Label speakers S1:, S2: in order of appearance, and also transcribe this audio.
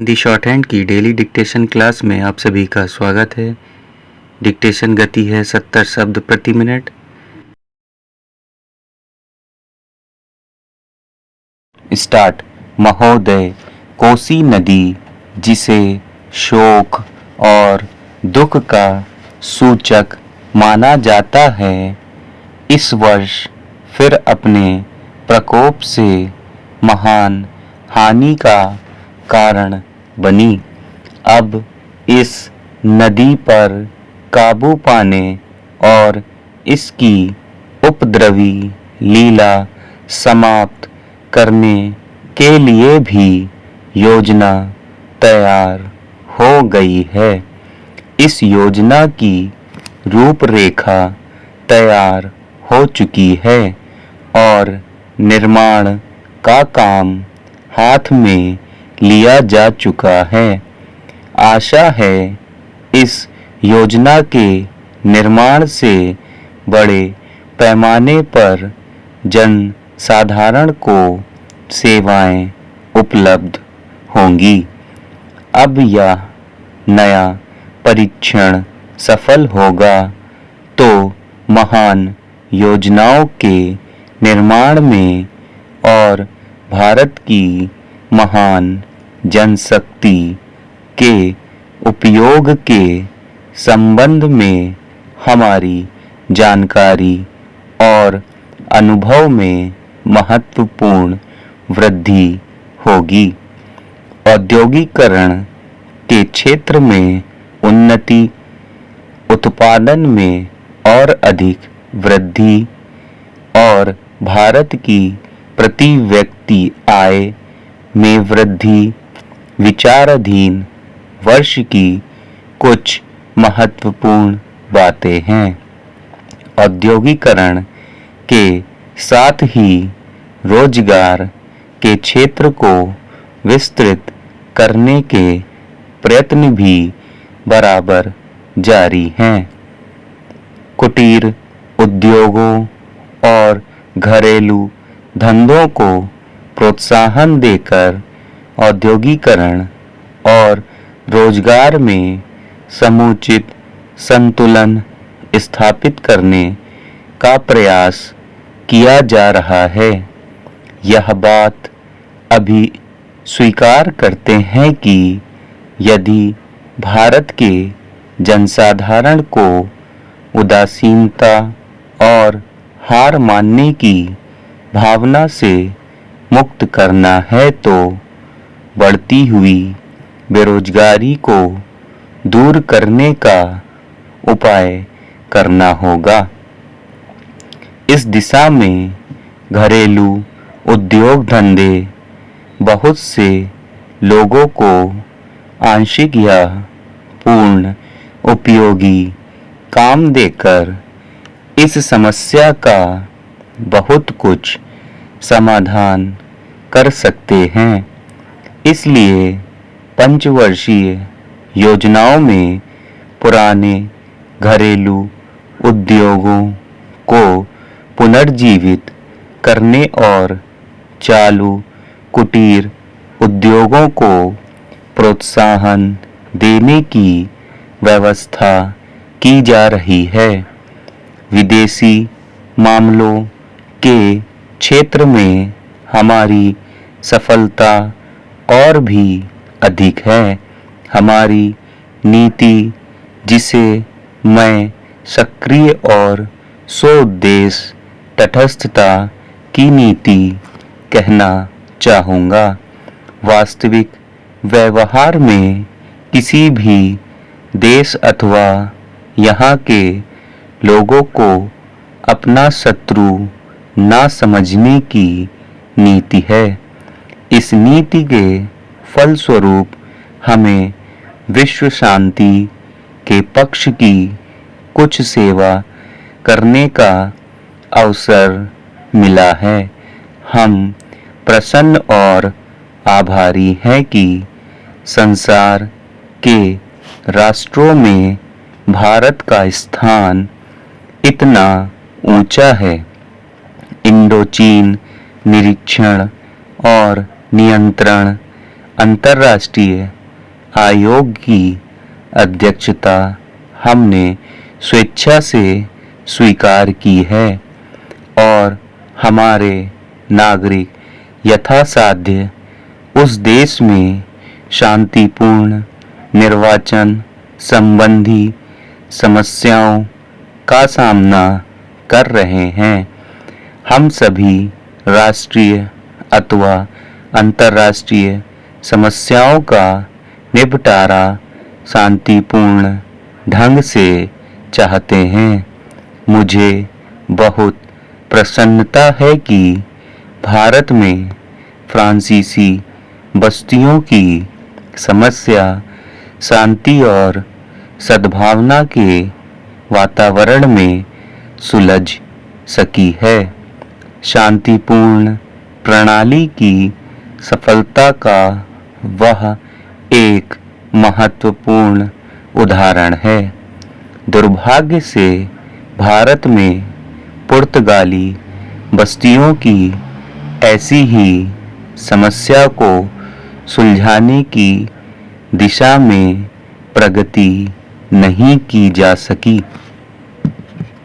S1: दी short hand की daily dictation class में आप सभी का स्वागत है। डिक्टेशन गति है 70 शब्द प्रति मिनट। स्टार्ट। महोदय, कोसी नदी जिसे शोक और दुख का सूचक माना जाता है, इस वर्ष फिर अपने प्रकोप से महान हानि का कारण बनी। अब इस नदी पर काबू पाने और इसकी उपद्रवी लीला समाप्त करने के लिए भी योजना तैयार हो गई है। इस योजना की रूपरेखा तैयार हो चुकी है और निर्माण का काम हाथ में लिया जा चुका है। आशा है इस योजना के निर्माण से बड़े पैमाने पर जन साधारण को सेवाएं उपलब्ध होंगी। अब यह नया परीक्षण सफल होगा तो महान योजनाओं के निर्माण में और भारत की महान जनशक्ति के उपयोग के संबंध में हमारी जानकारी और अनुभव में महत्वपूर्ण वृद्धि होगी। औद्योगिकरण के क्षेत्र में उन्नति, उत्पादन में और अधिक वृद्धि और भारत की प्रति व्यक्ति आय में वृद्धि विचाराधीन वर्ष की कुछ महत्वपूर्ण बातें हैं। औद्योगिकरण के साथ ही रोजगार के क्षेत्र को विस्तृत करने के प्रयत्न भी बराबर जारी हैं। कुटीर उद्योगों और घरेलू धंधों को प्रोत्साहन देकर औद्योगिकरण और रोजगार में समुचित संतुलन स्थापित करने का प्रयास किया जा रहा है। यह बात अभी स्वीकार करते हैं कि यदि भारत के जनसाधारण को उदासीनता और हार मानने की भावना से मुक्त करना है तो बढ़ती हुई बेरोजगारी को दूर करने का उपाय करना होगा। इस दिशा में घरेलू उद्योग धंधे बहुत से लोगों को आंशिक या पूर्ण उपयोगी काम देकर इस समस्या का बहुत कुछ समाधान कर सकते हैं। इसलिए पंचवर्षीय योजनाओं में पुराने घरेलू उद्योगों को पुनर्जीवित करने और चालू कुटीर उद्योगों को प्रोत्साहन देने की व्यवस्था की जा रही है। विदेशी मामलों के क्षेत्र में हमारी सफलता और भी अधिक है। हमारी नीति, जिसे मैं सक्रिय और सोउद्देश्य तटस्थता की नीति कहना चाहूँगा, वास्तविक व्यवहार में किसी भी देश अथवा यहाँ के लोगों को अपना शत्रु ना समझने की नीति है। इस नीति के फलस्वरूप हमें विश्व शांति के पक्ष की कुछ सेवा करने का अवसर मिला है। हम प्रसन्न और आभारी हैं कि संसार के राष्ट्रों में भारत का स्थान इतना ऊंचा है। इंडोचीन निरीक्षण और नियंत्रण अंतर्राष्ट्रीय आयोग की अध्यक्षता हमने स्वेच्छा से स्वीकार की है और हमारे नागरिक यथासाध्य उस देश में शांतिपूर्ण निर्वाचन संबंधी समस्याओं का सामना कर रहे हैं। हम सभी राष्ट्रीय अथवा अंतर्राष्ट्रीय समस्याओं का निपटारा शांतिपूर्ण ढंग से चाहते हैं। मुझे बहुत प्रसन्नता है कि भारत में फ्रांसीसी बस्तियों की समस्या शांति और सद्भावना के वातावरण में सुलझ सकी है। शांतिपूर्ण प्रणाली की सफलता का वह एक महत्वपूर्ण उदाहरण है। दुर्भाग्य से भारत में पुर्तगाली बस्तियों की ऐसी ही समस्या को सुलझाने की दिशा में प्रगति नहीं की जा सकी।